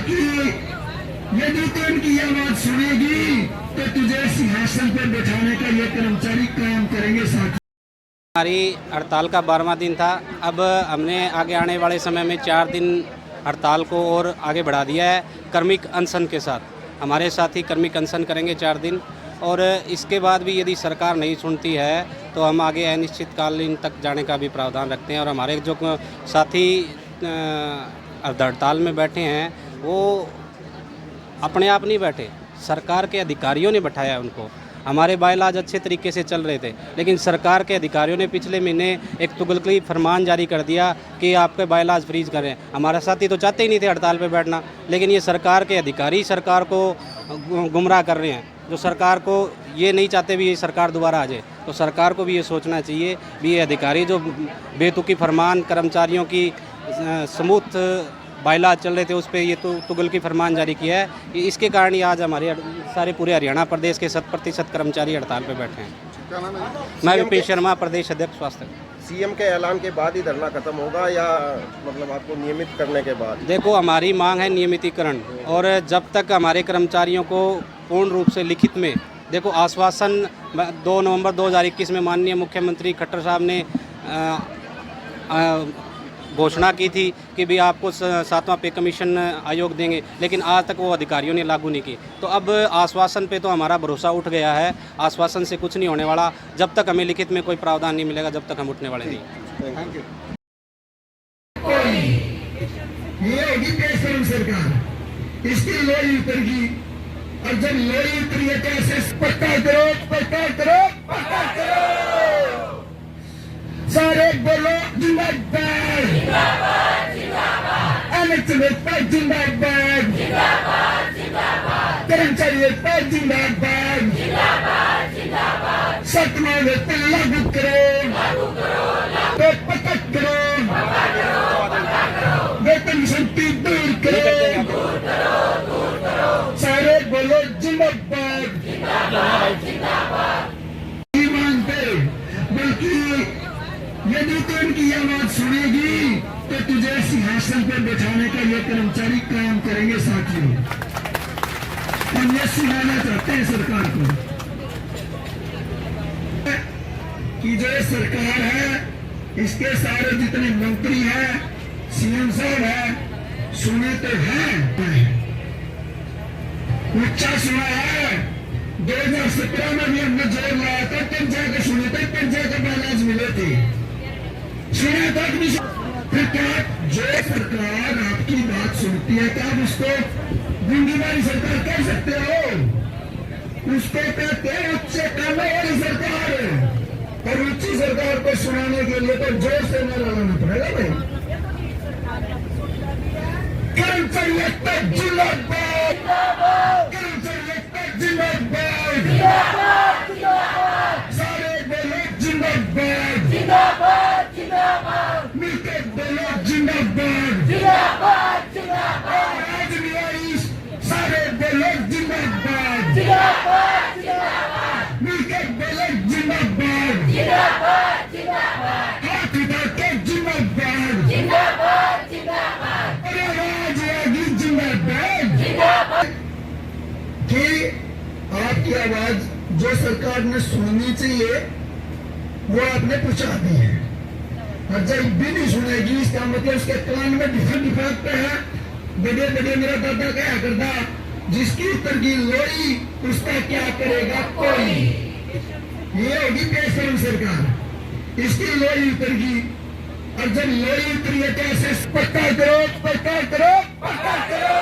बल्कि यदि तू इनकी आवाज सुनेगी तो तुझे सिंहासन पर बैठाने का ये कर्मचारी काम करेंगे साथ। हमारी हड़ताल का 12वां दिन था। अब हमने आगे आने वाले समय में 4 दिन हड़ताल को और आगे बढ़ा दिया है कर्मिक अनशन के साथ। हमारे साथी कर्मिक अनशन करेंगे 4 दिन, और इसके बाद भी यदि सरकार नहीं सुनती है तो हम आगे अनिश्चितकालीन तक जाने का भी प्रावधान रखते हैं। और हमारे जो साथी हड़ताल में बैठे हैं वो अपने आप नहीं बैठे, सरकार के अधिकारियों ने बैठाया उनको। हमारे बायलाज अच्छे तरीके से चल रहे थे, लेकिन सरकार के अधिकारियों ने पिछले महीने एक तुगलकी फरमान जारी कर दिया कि आपके बायलाज फ्रीज करें। हमारे साथी तो चाहते ही नहीं थे हड़ताल पे बैठना, लेकिन ये सरकार के अधिकारी सरकार को गुमराह कर रहे हैं। जो सरकार को ये नहीं चाहते भी ये सरकार दोबारा आ जाए, तो सरकार को भी ये सोचना चाहिए भी ये अधिकारी जो बेतुकी फरमान कर्मचारियों की स्मूथ बायलाज चल रहे थे उस पर ये तो तुगलकी फरमान जारी किया है। इसके कारण ही आज हमारे सारे पूरे हरियाणा प्रदेश के 100% कर्मचारी हड़ताल पे बैठे हैं। क्या नाम है? मैं विपिन शर्मा, प्रदेश अध्यक्ष स्वास्थ्य। सीएम के ऐलान के बाद ही धरना खत्म होगा या मतलब आपको नियमित करने के बाद? देखो, हमारी मांग है नियमितीकरण, और जब तक हमारे कर्मचारियों को पूर्ण रूप से लिखित में देखो आश्वासन 2 नवंबर 2021 में माननीय मुख्यमंत्री खट्टर साहब ने घोषणा की थी कि भी आपको 7वां पे कमीशन आयोग देंगे, लेकिन आज तक वो अधिकारियों ने लागू नहीं की। तो अब आश्वासन पे तो हमारा भरोसा उठ गया है, आश्वासन से कुछ नहीं होने वाला। जब तक हमें लिखित में कोई प्रावधान नहीं मिलेगा जब तक हम उठने वाले नहीं। Thank you. ये होगी केसरम सरकार, इसकी लोई उतरगी, और जब लोई उतरी है तो ऐसे पक्का करो, पक्का करो, पक्का करो। सारे बोलो जिंदाबाद, जिंदाबाद, जिंदाबाद। अनचलता जिंदाबाद, जिंदाबाद, जिंदाबाद। कर्मचारी जिंदाबाद, जिंदाबाद, जिंदाबाद। 7वां वेतन लागू करो, लागू करो, तो पक्का करो, पक्का करो, पक्का करो। वेतन संति दूर करो, दूर करो, दूर करो। सारे बोलो जिंदाबाद, जिंदाबाद, जिंदाबाद। बल्कि यदि तू इनकी आवाज सुनेगी तो तुझे सिंहासन पर बैठाने का ये कर्मचारी काम करेंगे साथियों। हम ये सुनाना चाहते हैं सरकार को कि जो सरकार है इसके सारे जितने मंत्री हैं, सीएम साहब है, सुने तो हैं, ऊंचा सुना है। 2017 में भी हमने जोर लाया था, तब जाकर सुने थे, तब जाकर बायलाज मिले थे, सुना था कि फिर क्या जो सरकार आपकी बात सुनती है क्या आप उसको गुंडीबारी सरकार कह सकते हो? उसको कहते हैं उच्च कानून वाली सरकार, और ऊंची सरकार को सुनाने के लिए तो जोर से नारा लगाना पड़ेगा भाई। कर्मचारी एकता जिंदाबाद, कर्मचारी एकता जिंदाबाद, सारे बोलो जिंदाबाद, जिंदाबाद, जिंदाबाद। मिलकर बोलो जिंदाबाद, जिंदाबाद, जिंदाबाद। राजनीतिक सारे बोलो जिंदाबाद, जिंदाबाद, जिंदाबाद। मिलकर बोलो जिंदाबाद, जिंदाबाद, जिंदाबाद। हाथ उठाकर जिंदाबाद, जिंदाबाद, जिंदाबाद। अरे राजनीति जिंदाबाद, जिंदाबाद। कि आपकी आवाज जो सरकार ने सुननी चाहिए वो आपने पहुंचा दी है, और जब भी नहीं सुनेगी इसका मतलब उसके कान में डिफेक्ट पे है। बड़े बड़े मेरा दादा क्या करता, जिसकी उत्तर की लोई उसका क्या करेगा कोई। ये होगी केसरम सरकार, इसकी लोई उतरगी, और जब लोई उतरी है तो ऐसे पक्का करो, पक्का करो, पक्का करो।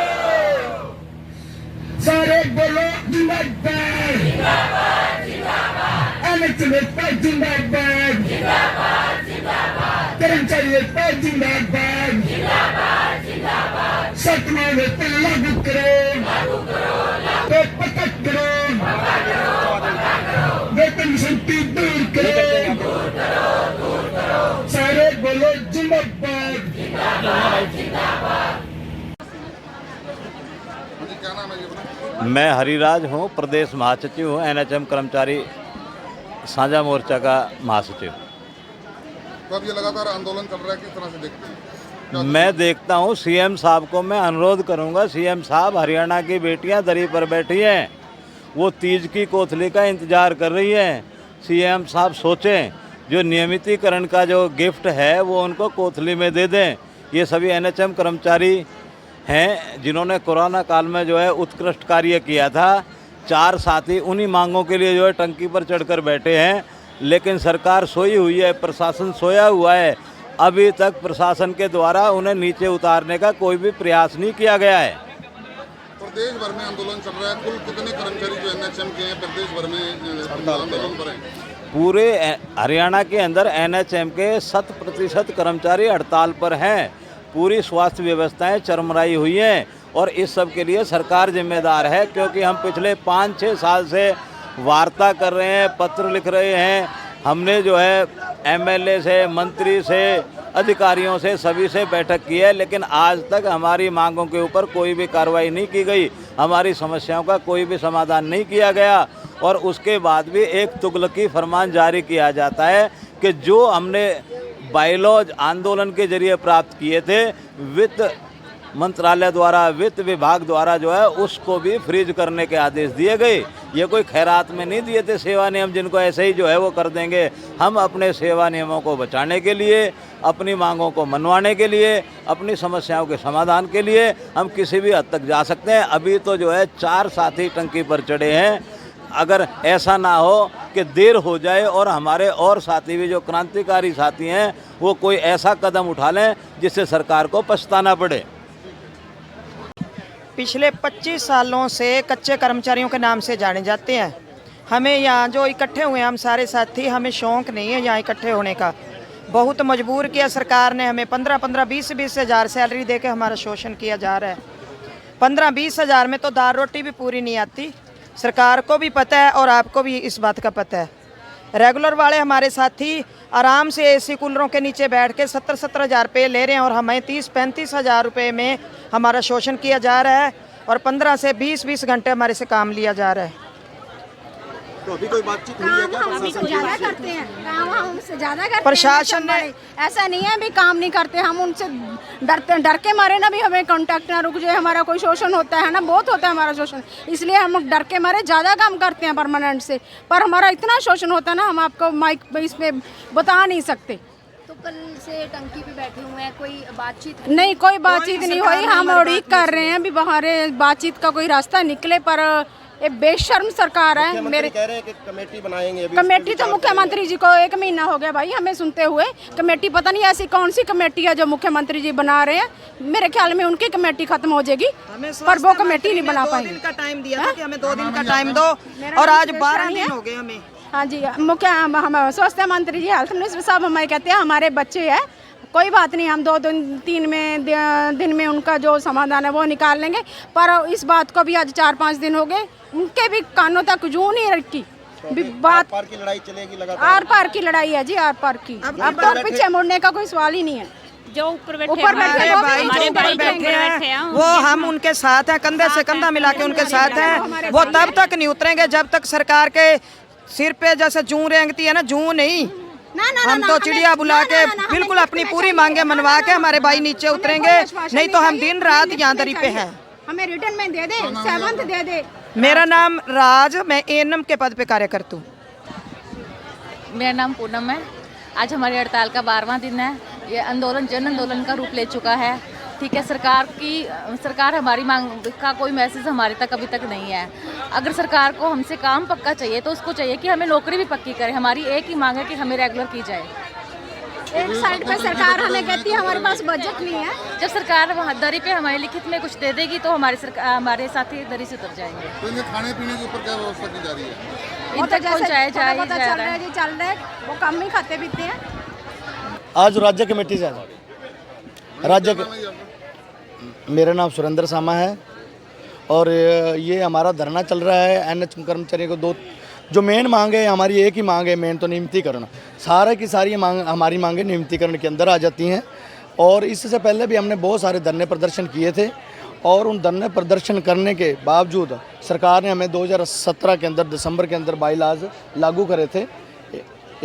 सारे बोलो जिंदाबाद, जिंदाबाद, जिंदाबाद। अनचलता जिंदाबाद, जिंदाबाद, जिंदाबाद। कर्मचारी जिंदाबाद, जिंदाबाद, जिंदाबाद। 7वां वेतन लागू करो, लागू करो, तो पक्का करो, पक्का करो, पक्का करो। वेतन संति दूर करो, दूर करो, दूर करो। सारे बोलो जिंदाबाद, जिंदाबाद, जिंदाबाद। क्या नाम है ये? मैं हरिराज हूँ, प्रदेश महासचिव हूँ, एनएचएम कर्मचारी साझा मोर्चा का महासचिव। तो अब ये लगातार आंदोलन चल रहा है, किस तरह से देखते हैं? मैं देखता हूँ सीएम साहब को मैं अनुरोध करूँगा, सीएम साहब हरियाणा की बेटियाँ दरी पर बैठी हैं, वो तीज की कोथली का इंतज़ार कर रही हैं। सीएम साहब सोचें, जो नियमितीकरण का जो गिफ्ट है वो उनको कोथली में दे दें। ये सभी एनएचएम कर्मचारी हैं जिन्होंने कोरोना काल में जो है उत्कृष्ट कार्य किया था। 4 साथी उन्हीं मांगों के लिए जो है टंकी पर चढ़कर बैठे हैं, लेकिन सरकार सोई हुई है, प्रशासन सोया हुआ है। अभी तक प्रशासन के द्वारा उन्हें नीचे उतारने का कोई भी प्रयास नहीं किया गया है। प्रदेश भर में आंदोलन चल रहा है, कुल कितने कर्मचारी जो एनएचएम के हैं प्रदेश भर में आंदोलन पर हैं? पूरे हरियाणा के अंदर एनएचएम के 100% कर्मचारी हड़ताल पर हैं। पूरी स्वास्थ्य व्यवस्थाएं चरमराई हुई हैं और इस सब के लिए सरकार जिम्मेदार है, क्योंकि हम पिछले 5-6 साल से वार्ता कर रहे हैं, पत्र लिख रहे हैं। हमने जो है एमएलए से, मंत्री से, अधिकारियों से, सभी से बैठक की है, लेकिन आज तक हमारी मांगों के ऊपर कोई भी कार्रवाई नहीं की गई, हमारी समस्याओं का कोई भी समाधान नहीं किया गया। और उसके बाद भी एक तुगलकी फरमान जारी किया जाता है कि जो हमने बायलॉज आंदोलन के जरिए प्राप्त किए थे, वित्त मंत्रालय द्वारा, वित्त विभाग द्वारा जो है उसको भी फ्रीज करने के आदेश दिए गए। ये कोई खैरात में नहीं दिए थे सेवा नियम जिनको ऐसे ही जो है वो कर देंगे। हम अपने सेवा नियमों को बचाने के लिए, अपनी मांगों को मनवाने के लिए, अपनी समस्याओं के समाधान के लिए हम किसी भी हद तक जा सकते हैं। अभी तो जो है 4 साथी टंकी पर चढ़े हैं। अगर ऐसा ना हो कि देर हो जाए और हमारे और साथी भी जो क्रांतिकारी साथी हैं वो कोई ऐसा कदम उठा लें जिससे सरकार को पछताना पड़े। पिछले 25 सालों से कच्चे कर्मचारियों के नाम से जाने जाते हैं। हमें यहाँ जो इकट्ठे हुए हैं हम सारे साथी, हमें शौक़ नहीं है यहाँ इकट्ठे होने का। बहुत मजबूर किया सरकार ने हमें। 15-15, 20-20 हज़ार सैलरी दे के हमारा शोषण किया जा रहा है। 15-20 हज़ार में तो दाल रोटी भी पूरी नहीं आती। सरकार को भी पता है और आपको भी इस बात का पता है। रेगुलर वाले हमारे साथी आराम से एसी कूलरों के नीचे बैठ के 70-70 हज़ार रुपये ले रहे हैं और हमें 30-35 हज़ार रुपये में हमारा शोषण किया जा रहा है और 15 से 20-20 घंटे हमारे से काम लिया जा रहा है। तो अभी कोई बातचीत हुई है क्या? हम ज़्यादा करते हैं काम, हम उनसे ज़्यादा करते हैं। प्रशासन ने ऐसा नहीं है भी काम नहीं करते, हम उनसे डरते हैं। डर के मारे ना भी हमें कांटेक्ट ना रुक जाए, हमारा कोई शोषण होता है ना, बहुत होता है हमारा शोषण, इसलिए हम डर के मारे ज़्यादा काम करते हैं परमानेंट से। पर हमारा इतना शोषण होता है ना, हम आपको माइक इस पे बता नहीं सकते। तो कल से टंकी पे बैठे हुए हैं, कोई बातचीत नहीं, कोई बातचीत नहीं हुई। हम उड़ीक कर रहे हैं अभी बाहर बातचीत का कोई रास्ता निकले, पर ये बेशर्म सरकार है। मेरे कह रहे हैं कि कमेटी बनाएंगे। कमेटी तो मुख्यमंत्री जी को 1 महीना हो गया भाई हमें सुनते हुए। कमेटी पता नहीं ऐसी कौन सी कमेटी है जो मुख्यमंत्री जी बना रहे हैं। मेरे ख्याल में उनकी कमेटी खत्म हो जाएगी, पर वो कमेटी नहीं बना पाएंगे। 2 दिन का टाइम दिया था कि हमें 2 दिन का टाइम दो और आज 12 दिन हो गए हमें। हाँ जी, हम स्वास्थ्य मंत्री जी, हेल्थ मिनिस्टर साहब हमें कहते हैं हमारे बच्चे हैं, कोई बात नहीं, हम 2-3 दिन में उनका जो समाधान है वो निकाल लेंगे। पर इस बात को भी आज 4-5 दिन हो गए, उनके भी कानों तक जूं नहीं रखी। बात पार की लड़ाई चलेगी लगातार। आर पार की लड़ाई है जी, आर पार की। अब तो पीछे मुड़ने का कोई सवाल ही नहीं है। जो ऊपर बैठे ऊपर बैठे हैं, भाई, हमारे जो ऊपर भाई बैठे हैं, वो हम उनके साथ हैं, कंधे से कंधा मिला के उनके साथ हैं। वो तब तक नहीं उतरेंगे जब तक सरकार के सिर पे जैसे जूं रेंगती है ना, जूं नहीं। हम तो चिड़िया बुला के बिल्कुल अपनी पूरी मांगे मनवा के हमारे भाई नीचे उतरेंगे, नहीं तो हम दिन रात यहाँ दरी पे हैं। हमें रिटर्न में दे दे, 7th दे दे। मेरा नाम राज, मैं एएनएम के पद पे कार्य करती हूँ। मेरा नाम पूनम है। आज हमारी हड़ताल का 12वां दिन है। ये आंदोलन जन आंदोलन का रूप ले चुका है। ठीक है, सरकार हमारी मांग का कोई मैसेज हमारे तक अभी तक नहीं है। अगर सरकार को हमसे काम पक्का चाहिए तो उसको चाहिए कि हमें नौकरी भी पक्की करे। हमारी एक ही मांग है कि हमें रेगुलर की जाए। एक साइड पे सरकार हमें कहती है हमारे पास बजट नहीं है। जब सरकार वहाँ दरी पे हमारे लिखित में कुछ दे देगी तो हमारे साथी दरी से उतर जाएंगे। तो इनके खाने पीने के ऊपर क्या व्यवस्था की जा रही है? इन तक पहुँचाया चल रहा है, वो कम ही खाते पीते हैं। आज राज्य कमेटी से राज्य मेरा नाम सुरेंद्र सामा है और ये हमारा धरना चल रहा है। एनएचएम कर्मचारियों को 2 जो मेन मांग है, हमारी एक ही मांग है, मेन तो नियमितीकरण। सारे की सारी मांग हमारी मांगे नियमितीकरण के अंदर आ जाती हैं। और इससे पहले भी हमने बहुत सारे धरने प्रदर्शन किए थे और उन धरने प्रदर्शन करने के बावजूद सरकार ने हमें 2017 के अंदर दिसंबर के अंदर बाईलॉज लागू करे थे।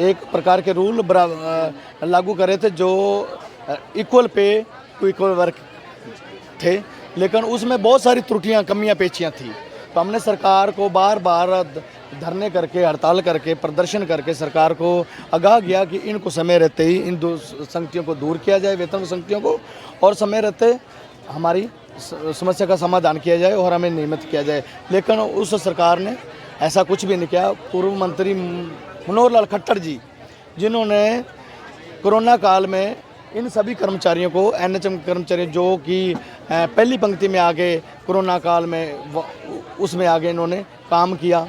एक प्रकार के रूल लागू करे थे जो इक्वल पे इक्वल वर्क थे, लेकिन उसमें बहुत सारी त्रुटियां, कमियां पेशियां थी। तो हमने सरकार को बार बार धरने करके, हड़ताल करके, प्रदर्शन करके सरकार को आगाह किया कि इनको समय रहते ही इन दो संगतियों को दूर किया जाए, वेतन संगतियों को, और समय रहते हमारी समस्या का समाधान किया जाए और हमें नियमित किया जाए। लेकिन उस सरकार ने ऐसा कुछ भी नहीं किया। पूर्व मंत्री मनोहर लाल खट्टर जी, जिन्होंने कोरोना काल में इन सभी कर्मचारियों को, एनएचएम कर्मचारी जो कि पहली पंक्ति में आगे कोरोना काल में उसमें आगे इन्होंने काम किया,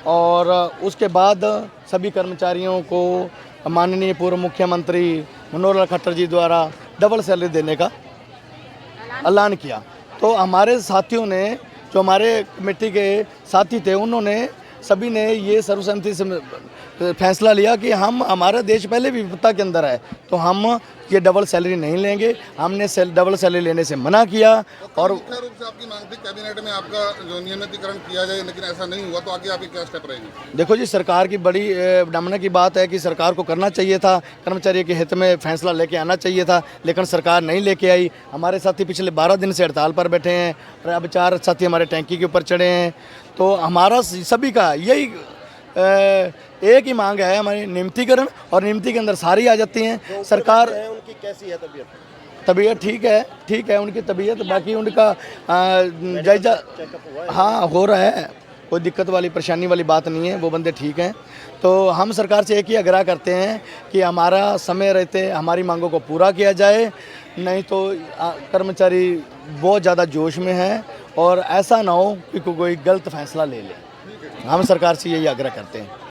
और उसके बाद सभी कर्मचारियों को माननीय पूर्व मुख्यमंत्री मनोहर लाल खट्टर जी द्वारा डबल सैलरी देने का ऐलान किया। तो हमारे साथियों ने, जो हमारे कमेटी के साथी थे, उन्होंने सभी ने ये सर्वसम्मति से फैसला लिया कि हम, हमारा देश पहले भी विपत्ता के अंदर है, तो हम ये डबल सैलरी नहीं लेंगे। हमने डबल सैलरी लेने से मना किया। और मुख्य रूप से आपकी मांग थी कैबिनेट में आपका जो नियमितीकरण किया जाए, लेकिन ऐसा नहीं हुआ, तो आगे आपकी क्या स्टेप रहेगी? देखो जी, सरकार की बड़ी विडंबना की बात है कि सरकार को करना चाहिए था, कर्मचारी के हित में फैसला लेके आना चाहिए था, लेकिन सरकार नहीं लेके आई। हमारे साथी पिछले 12 दिन से हड़ताल पर बैठे हैं, और अब 4 साथी हमारे टैंकी के ऊपर चढ़े हैं। तो हमारा सभी का यही एक ही मांग है, हमारी नियमितीकरण, और नियमिती के अंदर सारी आ जाती हैं। सरकार उनकी कैसी है तबीयत? तबीयत ठीक है उनकी तबीयत, बाकी उनका जायजा हाँ हो रहा है, कोई दिक्कत वाली, परेशानी वाली बात नहीं है, वो बंदे ठीक हैं। तो हम सरकार से एक ही आग्रह करते हैं कि हमारा समय रहते हमारी मांगों को पूरा किया जाए, नहीं तो कर्मचारी बहुत ज़्यादा जोश में हैं और ऐसा ना हो कि कोई गलत फैसला ले ले। हम सरकार से यही आग्रह करते हैं।